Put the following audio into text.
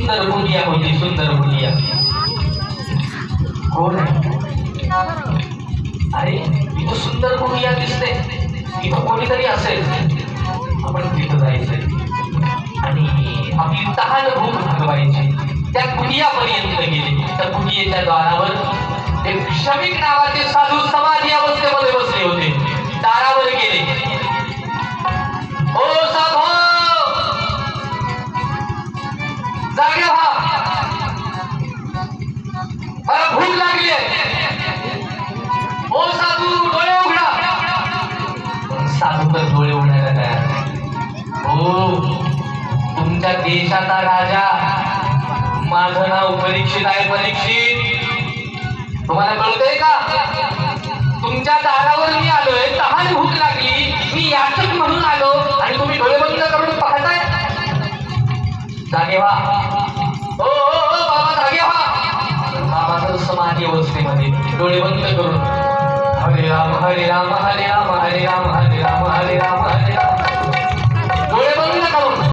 सुंदर मुलिया होती, सुंदर मुलिया. कोण आहे? अरे इथं सुंदर मुलिया दिसते, इथं कोणीतरी असेल. आपण तिथं जायचंय आणि आपली तहान भूक भागवायची. त्या कुटियापर्यंत गेले. त्या कुटियेच्या दारावर एक शमिक नावाचे साधू समाधी अवस्थेमध्ये बसले होते. दारावर गेले. ओ साधू, जागे व्हा, मला भूक लागली आहे. ओ साधू, डोळे उघडा. साधू तर डोळे उघडायला तयार नाही. हो, तुमच्या देशाचा राजा, माझं नाव परीक्षित आहे. परीक्षित, तुम्हाला कळतंय का? तुमच्या दारावर मी आलोय, तहान भूक लागली, मी याचक म्हणून आलो आणि तुम्ही डोळे बंद करून पाहताय. जागे व्हा. हो हो हो बाबा, जागे व्हा. बाबा तर समाधी अवस्थेमध्ये डोळे बंद करून हरे राम हरे राम हरे राम हरे राम हरे राम हरे राम हरे